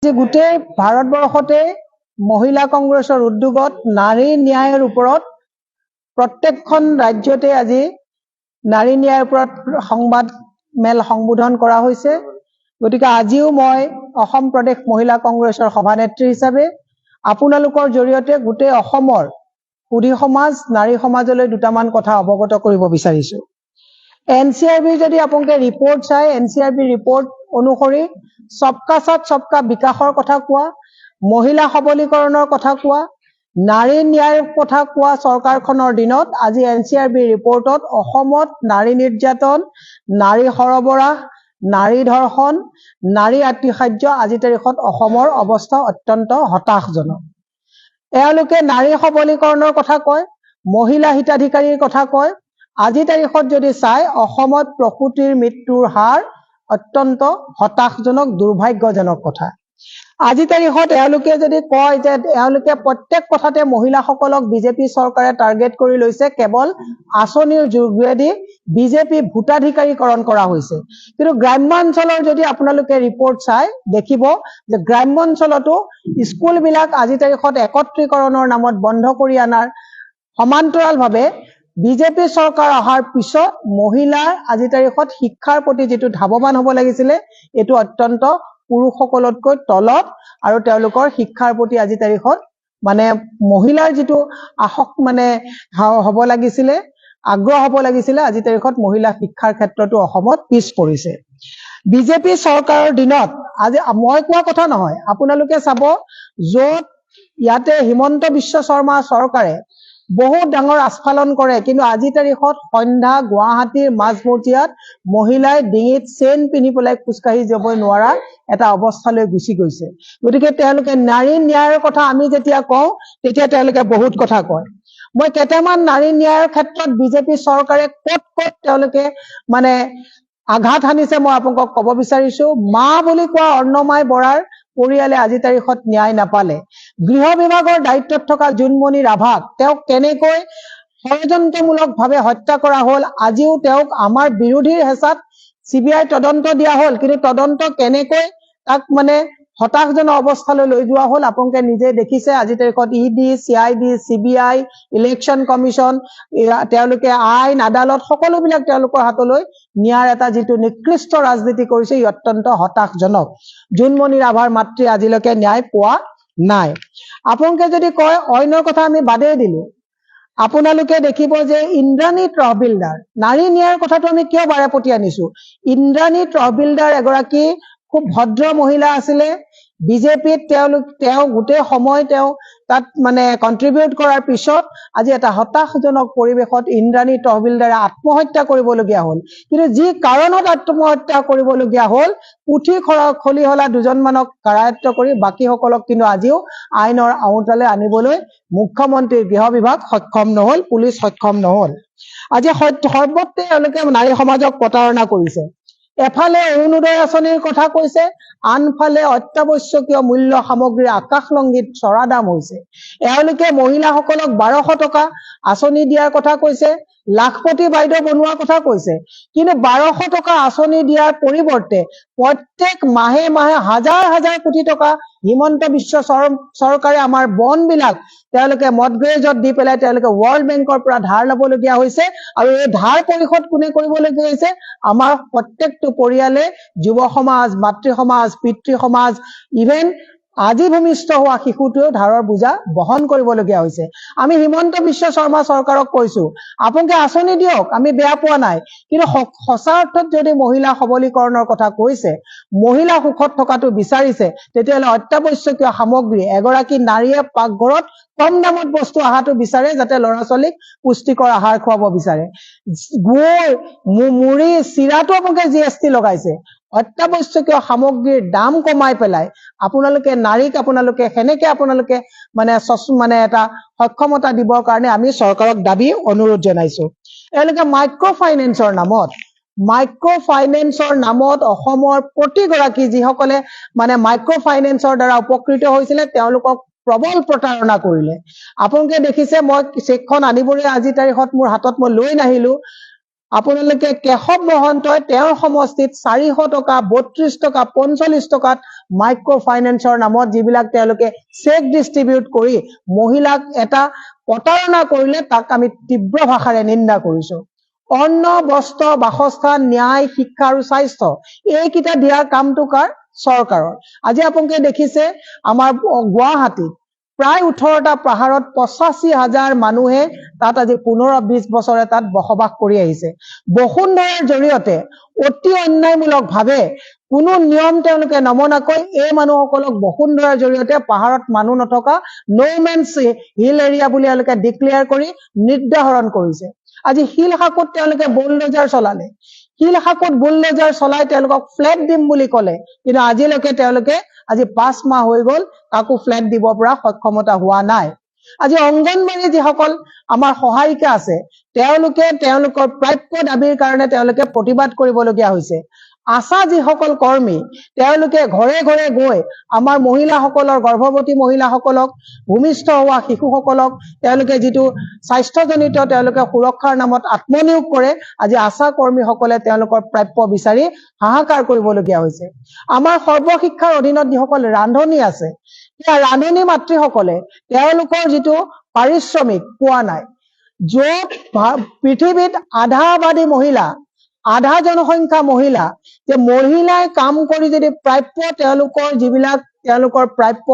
যে গোটেই ভাৰতবৰ্ষতে মহিলা কংগ্ৰেছৰ উদ্যোগত নাৰী ন্যায়ৰ ওপৰত প্ৰত্যেকখন ৰাজ্যতে আজি নাৰী ন্যায়ৰ ওপৰত সংবাদ মেল সংবোধন কৰা হৈছে। গতিকে আজিও মই অসম প্ৰদেশ মহিলা কংগ্ৰেছৰ সভানেত্ৰী হিচাপে আপোনালোকৰ জৰিয়তে গোটেই অসমৰ সুধী সমাজ নাৰী সমাজলৈ দুটামান কথা অৱগত কৰিব বিচাৰিছো। NCRB যদি আপোনালোকে ৰিপৰ্ট চাই NCRB ৰিপৰ্ট অনুসৰি सबका साथ सबका विकासर कथा कोৱা महिला सबलीकৰণৰ কথা কোৱা नारी न्यायर कथा कोৱা सरकारखনৰ দিনত আজি NCRB ৰিপৰ্টত অসমত নাৰী নিৰ্যাতন নাৰী সৰবৰাহ নাৰী ধৰ্ষণ নাৰী আত্মহত্য আজি তাৰিখত অসমৰ অৱস্থা অত্যন্ত হতাশজনক। এওঁলোকে নাৰী সবলীকৰণৰ কথা কয় মহিলা হিতাধিকাৰীৰ কথা কয় আজি তাৰিখত যদি চাই অসমত প্ৰসূতিৰ মৃত্যুৰ হাৰ অত্যন্ত হতাশজনক দুৰ্ভাগ্যজনক কথা। আজি তাৰিখত এওঁলোকে যদি কয় যে এওঁলোকে প্ৰত্যেক কথাতে মহিলাসকলক বিজেপি চৰকাৰে টাৰ্গেট কৰি লৈছে কেৱল আঁচনিৰ যোগেদি বিজেপি ভোটাধিকাৰীকৰণ কৰা হৈছে। কিন্তু গ্ৰাম্যাঞ্চলৰ যদি আপোনালোকে ৰিপৰ্ট চাই দেখিব যে গ্ৰাম্যাঞ্চলতো স্কুলবিলাক আজি তাৰিখত একত্ৰীকৰণৰ নামত বন্ধ কৰি আনাৰ সমান্তৰালভাৱে বিজেপি চৰকাৰ অহাৰ পিছত মহিলাৰ আজি তাৰিখত শিক্ষাৰ প্ৰতি যেটো ধাৱমান হ'ব লাগিছিলে এটো অত্যন্ত পুৰুষসকলতকৈ তলত আৰু তেওঁলোকৰ শিক্ষাৰ প্ৰতি আজি তাৰিখত মানে মহিলাৰ যেটো আহক মানে হ'ব লাগিছিলে আগ্ৰহ হ'ব লাগিছিলে আজি তাৰিখত মহিলা শিক্ষাৰ ক্ষেত্ৰতো অসমত পিছ পৰিছে। বিজেপি চৰকাৰৰ দিনত আজি মই কোৱা কথা নহয় আপোনালোকে চাব যত ইয়াতে হিমন্ত বিশ্ব শৰ্মা চৰকাৰে বহুত ডাঙৰ আস্ফালন কৰে কিন্তু আজি তাৰিখত সন্ধ্যা গুৱাহাটীৰ মাজমজিয়াত মহিলাই ডিঙিত চেইন পিন্ধি পেলাই খুচকাহি যাব নোৱাৰা এটা অৱস্থালৈ গুচি গৈছে। গতিকে তেওঁলোকে নাৰী ন্যায়ৰ কথা আমি যেতিয়া কওঁ তেতিয়া তেওঁলোকে বহুত কথা কয়। মই কেইটামান নাৰী ন্যায়ৰ ক্ষেত্ৰত বিজেপি চৰকাৰে কত তেওঁলোকে মানে আঘাত হানিছে মই আপোনাক ক'ব বিচাৰিছো। মা বুলি কোৱা অৰ্ণমাই বৰাৰ পৰিয়ালে আজি তাৰিখত ন্যায় নাপালে। গৃহ বিভাগৰ দায়িত্বত থকা জুনমণি ৰাভাক তেওঁক কেনেকৈ ষড়যন্ত্ৰমূলকভাৱে হত্যা কৰা হ'ল আজিও তেওঁক আমাৰ বিৰোধীৰ হেঁচাত CBI তদন্ত দিয়া হ'ল কিন্তু তদন্ত কেনেকৈ তাক মানে হতাশজনক অৱস্থালৈ লৈ যোৱা হ'ল আপোনালোকে নিজে দেখিছে। আজি তাৰিখত ED CID CBI election commission তেওঁলোকে আইন আদালত সকলোবিলাক তেওঁলোকৰ হাতলৈ নিয়াৰ এটা যেটো নিকৃষ্ট ৰাজনীতি কৰিছে ই অত্যন্ত হতাশজনক। জুনমণি ৰাভাৰ মাতৃ আজিলৈকে ন্যায় পোৱা নাই। আপোনালোকে যদি কয় অইনৰ কথা আমি বাদেই দিলো আপোনালোকে দেখিব যে ইন্দ্ৰাণী তহবিলদাৰ নাৰী ন্যায়ৰ কথাটো আমি কিয় বাৰেপতি আনিছো। ইন্দ্ৰাণী তহবিলদাৰ এগৰাকী খুব ভদ্ৰ মহিলা আছিলে। বিজেপিত তেওঁ গোটেই সময় তেওঁ তাত মানে কন্ট্ৰিবিউট কৰাৰ পিছত আজি এটা হতাশজনক পৰিৱেশত ইন্দ্ৰাণী তহবিলদাৰে আত্মহত্যা কৰিবলগীয়া হ'ল। কিন্তু যি কাৰণত আত্মহত্যা কৰিবলগীয়া হ'ল পুথি খলিহলা দুজনমানক কাৰায়ত্ব কৰি বাকীসকলক কিন্তু আজিও আইনৰ আওতালৈ আনিবলৈ মুখ্যমন্ত্ৰীৰ গৃহ বিভাগ সক্ষম নহল পুলিচ সক্ষম নহল। আজি সৰ্বত্ৰে তেওঁলোকে নাৰী সমাজক প্ৰতাৰণা কৰিছে। এফালে অৰুণোদয় আঁচনিৰ কথা কৈছে আনফালে অত্যাৱশ্যকীয় মূল্য সামগ্ৰীৰ আকাশলংঘিত চৰা দাম হৈছে। এওঁলোকে মহিলাসকলক 1200 টকা আঁচনি দিয়াৰ কথা কৈছে লাখপতি বাইদেউ বনোৱাৰ কথা কৈছে কিন্তু 1200 টকা আঁচনি দিয়াৰ পৰিৱৰ্তে প্ৰত্যেক মাহে মাহে হাজাৰ হাজাৰ কোটি টকা হিমন্ত বিশ্ব চৰকাৰে আমাৰ বনবিলাক তেওঁলোকে মডগ্ৰেজত দি পেলাই তেওঁলোকে ৱৰ্ল্ড বেংকৰ পৰা ধাৰ ল'বলগীয়া হৈছে আৰু এই ধাৰ পৰিশোধ কোনে কৰিবলগীয়া হৈছে আমাৰ প্ৰত্যেকটো পৰিয়ালে যুৱ সমাজ মাতৃ সমাজ পিতৃ সমাজ ইভেন আজি ভূমিষ্ঠ হোৱা শিশুটোও ধাৰৰ বোজা বহন কৰিবলগীয়া হৈছে। আমি হিমন্ত বিশ্ব শৰ্মা চৰকাৰক কৈছো আপোনালোকে আঁচনি দিয়ক আমি বেয়া পোৱা নাই কিন্তু সঁচা অৰ্থত যদি মহিলা সবলীকৰণৰ কথা কৈছে মহিলা সুখত থকাটো বিচাৰিছে তেতিয়াহ'লে অত্যাৱশ্যকীয় সামগ্ৰী এগৰাকী নাৰীয়ে পাকঘৰত কম দামত বস্তু আহাটো বিচাৰে যাতে ল'ৰা ছোৱালীক পুষ্টিকৰ আহাৰ খুৱাব বিচাৰে। গুৰ মুড়ি চিৰাটো আপোনালোকে GST লগাইছে অত্যাৱশ্যকীয় সামগ্ৰীৰ দাম কমাই পেলাই আপোনালোকে নাৰীক আপোনালোকে হেনেকে আপোনালোকে মানে এটা সক্ষমতা দিবৰ কাৰণে আমি চৰকাৰক দাবী অনুৰোধ জনাইছো। এওঁলোকে মাইক্ৰ ফাইনেন্সৰ নামত অসমৰ প্ৰতিগৰাকী যিসকলে মানে মাইক্ৰ ফাইনেন্সৰ দ্বাৰা উপকৃত হৈছিলে তেওঁলোকক প্ৰবল প্ৰতাৰণা কৰিলে। আপোনালোকে দেখিছে মই চেকখন আনিবলৈ আজি তাৰিখত মোৰ হাতত মই লৈ নাহিলো আপোনালোকে কেশৱ মহন্তই তেওঁৰ সমষ্টিত 400 টকা 32 টকা 45 টকাত মাইক্ৰ ফাইনেন্সৰ নামত যিবিলাক তেওঁলোকে চেক ডিষ্ট্ৰিবিউট কৰি মহিলাক এটা প্ৰতাৰণা কৰিলে তাক আমি তীব্ৰ ভাষাৰে নিন্দা কৰিছো। অন্ন বস্ত্ৰ বাসস্থান ন্যায় শিক্ষা আৰু স্বাস্থ্য এইকেইটা দিয়াৰ কামটো কাৰ চৰকাৰৰ। আজি আপোনালোকে দেখিছে আমাৰ গুৱাহাটীত প্ৰায় 18টা পাহাৰত 85,000 মানুহে তাত আজি 15-20 বছৰে তাত বসবাস কৰি আহিছে। বসুন্ধৰাৰ জৰিয়তে অতি অন্যায়মূলক ভাৱে কোনো নিয়ম তেওঁলোকে নমনাকৈ এই মানুহসকলক বসুন্ধৰাৰ জৰিয়তে পাহাৰত মানুহ নথকা নো মেন্স হিল এৰিয়া বুলি তেওঁলোকে ডিক্লেয়াৰ কৰি নিৰ্ধাৰণ কৰিছে। আজি শিলশাকুত তেওঁলোকে বুলডোজাৰ চলালে, শিলশাকুত বুলডোজাৰ চলাই তেওঁলোকক ফ্লেট দিম বুলি ক'লে, কিন্তু আজিলৈকে তেওঁলোকে আজি 5 মাহ হৈ গ'ল কাকো ফ্লেট দিব পৰা সক্ষমতা হোৱা নাই। আজি অংগনবাড়ী যিসকল আমাৰ সহায়িকা আছে তেওঁলোকে তেওঁলোকৰ প্ৰাপ্য দাবীৰ কাৰণে তেওঁলোকে প্ৰতিবাদ কৰিবলগীয়া হৈছে। আশা যিসকল কৰ্মী তেওঁলোকে ঘৰে ঘৰে গৈ আমাৰ মহিলাসকলৰ গৰ্ভৱতী মহিলাসকলক ভূমিষ্ঠ হোৱা শিশুসকলক তেওঁলোকে যিটো স্বাস্থ্যজনিত তেওঁলোকে সুৰক্ষাৰ নামত আত্মনিয়োগ কৰে, আজি আশা কৰ্মীসকলে তেওঁলোকৰ প্ৰাপ্য বিচাৰি হাহাকাৰ কৰিবলগীয়া হৈছে। আমাৰ সৰ্বশিক্ষাৰ অধীনত যিসকল ৰান্ধনী আছে সেই ৰান্ধনী মাতৃসকলে তেওঁলোকৰ যিটো পাৰিশ্ৰমিক পোৱা নাই। য'ত পৃথিৱীত আধাবাদী মহিলা আধা জনসংখ্যা মহিলা যে মহিলাই কাম কৰি যদি প্ৰাপ্য তেওঁলোকৰ যিবিলাক তেওঁলোকৰ প্ৰাপ্য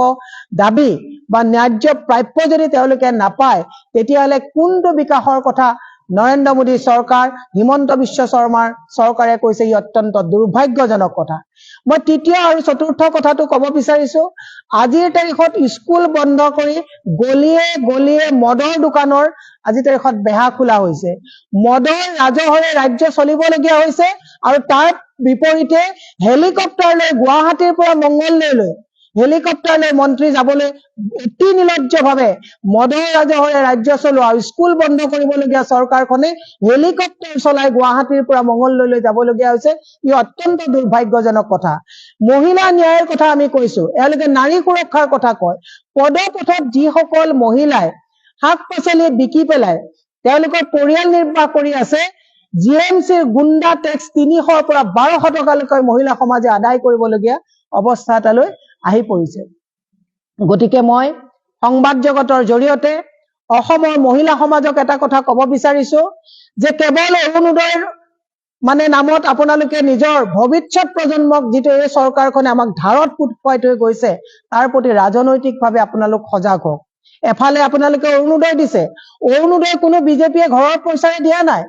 দাবী বা ন্যায্য প্ৰাপ্য যদি তেওঁলোকে নাপায় তেতিয়াহ'লে কোনটো বিকাশৰ কথা নৰেন্দ্ৰ মোদী চৰকাৰ হিমন্ত বিশ্ব শৰ্মাৰ চৰকাৰে কৈছে ই অত্যন্ত দুৰ্ভাগ্যজনক কথা। মই তৃতীয় আৰু চতুৰ্থ কথাটো ক'ব বিচাৰিছো, আজিৰ তাৰিখত স্কুল বন্ধ কৰি গলিয়ে গলিয়ে মদৰ দোকানৰ আজিৰ তাৰিখত বেহা খোলা হৈছে। মদৰ ৰাজহৰে ৰাজ্য চলিবলগীয়া হৈছে আৰু তাৰ বিপৰীতে হেলিকপ্টাৰলৈ গুৱাহাটীৰ পৰা মংগলদৈলৈ হেলিকপ্টাৰলৈ মন্ত্ৰী যাবলৈ অতি নিলজ্জভাৱে মদৰ ৰাজহৰে ৰাজ্য চলোৱা স্কুল বন্ধ কৰিবলগীয়া চৰকাৰখনে হেলিকপ্টাৰ চলাই গুৱাহাটীৰ পৰা মংগলদৈলৈ যাবলগীয়া হৈছে। ই অত্যন্ত দুৰ্ভাগ্যজনক কথা। মহিলা ন্যায়ৰ কথা আমি কৈছো, এওঁলোকে নাৰী সুৰক্ষাৰ কথা কয়। পদপথত যিসকল মহিলাই শাক পাচলি বিকি পেলাই তেওঁলোকৰ পৰিয়াল নিৰ্বাহ কৰি আছে, জিএমচিৰ গুণ্ডা টেক্স 300ৰ পৰা 1200 টকালৈকে মহিলা সমাজে আদায় কৰিবলগীয়া অৱস্থা এটালৈ আহি পৰিছে। গতিকে মই সংবাদ জগতৰ জৰিয়তে অসমৰ মহিলা সমাজক এটা কথা ক'ব বিচাৰিছো যে কেৱল অৰুণোদয়ৰ নামত আপোনালোকে নিজৰ ভৱিষ্যত প্ৰজন্মক যিটো এই চৰকাৰখনে আমাক ধাৰত পুত খুৱাই থৈ গৈছে তাৰ প্ৰতি ৰাজনৈতিকভাৱে আপোনালোক সজাগ হওক। এফালে আপোনালোকে অৰুণোদয় দিছে, অৰুণোদয় কোনো বিজেপিয়ে ঘৰৰ পইচাৰে দিয়া নাই,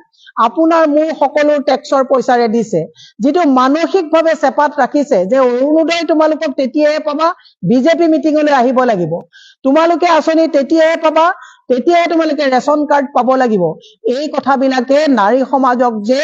আপোনাৰ মোৰ সকলো টেক্সৰ পইচাৰে দিছে, যিটো মানসিকভাৱে চেপাত ৰাখিছে যে অৰুণোদয় তোমালোকক তেতিয়াহে পাবা বিজেপি মিটিঙলৈ আহিব লাগিব, তোমালোকে আঁচনি তেতিয়াহে পাবা তেতিয়াহে তোমালোকে ৰেচন কাৰ্ড পাব লাগিব। এই কথাবিলাকে নাৰী সমাজক যে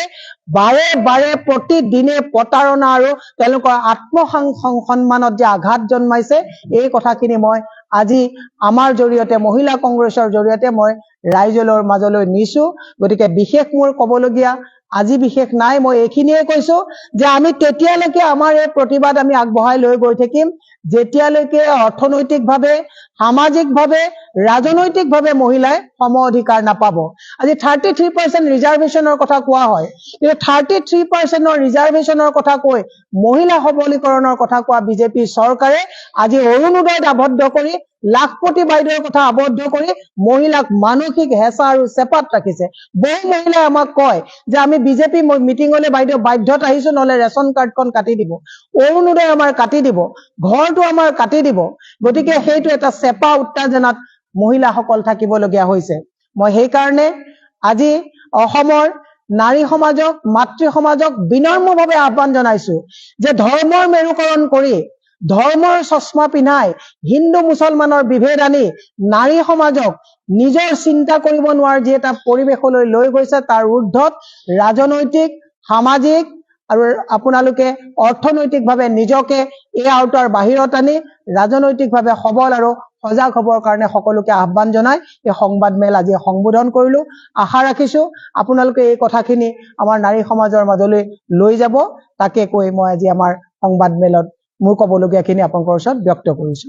বাৰে বাৰে প্ৰতিদিনে প্ৰতাৰণা আৰু তেওঁলোকৰ আত্মসন্মানত যে আঘাত জন্মাইছে এই কথাখিনি মই আজি আমাৰ জৰিয়তে মহিলা কংগ্ৰেছৰ জৰিয়তে মই ৰাইজৰ মাজলৈ নিছো। গতিকে বিশেষ মোৰ ক'বলগীয়া আজি বিশেষ নাই, মই এইখিনিয়ে কৈছো যে আমি তেতিয়ালৈকে আমাৰ এই প্ৰতিবাদ আমি আগবঢ়াই লৈ গৈ থাকিম যেতিয়ালৈকে অৰ্থনৈতিকভাৱে সামাজিকভাৱে ৰাজনৈতিকভাৱে মহিলাই সম অধিকাৰ নাপাব। আজি 33% ৰিজাৰ্ভেশ্যনৰ কথা কোৱা হয়, কিন্তু 33%ৰ ৰিজাৰ্ভেশ্যনৰ কথা কৈ মহিলা সবলীকৰণৰ কথা কোৱা বিজেপি চৰকাৰে আজি অৰুণোদয়ত আবদ্ধ কৰি লাখপতি বাইদেউৰ কথা আবদ্ধ কৰি মহিলাক মানসিক হেঁচা আৰু চেপাত ৰাখিছে। বহু মহিলাই আমাক কয় যে আমি বিজেপি মিটিঙলৈ বাইদেউ বাধ্যত আহিছো, নহলে ৰেচন কাৰ্ডখন কাটি দিব, অৰুণোদয় আমাৰ কাটি দিব, ঘৰটো আমাৰ কাটি দিব। গতিকে সেইটো এটা চেপা উত্তেজনাত মহিলাসকল থাকিবলগীয়া হৈছে। মই সেইকাৰণে আজি অসমৰ নাৰী সমাজক মাতৃ সমাজক বিনম্ৰভাৱে আহ্বান জনাইছো যে ধৰ্মৰ মেৰুকৰণ কৰি ধৰ্মৰ চশমা পিন্ধাই হিন্দু মুছলমানৰ বিভেদ আনি নাৰী সমাজক নিজৰ চিন্তা কৰিব নোৱাৰা যি এটা পৰিৱেশলৈ লৈ গৈছে তাৰ ঊৰ্ধত ৰাজনৈতিক সামাজিক আৰু আপোনালোকে অৰ্থনৈতিকভাৱে নিজকে এই আওতাৰ বাহিৰত আনি ৰাজনৈতিকভাৱে সবল আৰু সজাগ হ'বৰ কাৰণে সকলোকে আহ্বান জনাই এই সংবাদমেল আজি সম্বোধন কৰিলো। আশা ৰাখিছো আপোনালোকে এই কথাখিনি আমাৰ নাৰী সমাজৰ মাজলৈ লৈ যাব, তাকে কৈ মই আজি আমাৰ সংবাদমেলত মোৰ ক'বলগীয়াখিনি আপোনালোকৰ ওচৰত ব্যক্ত কৰিছো।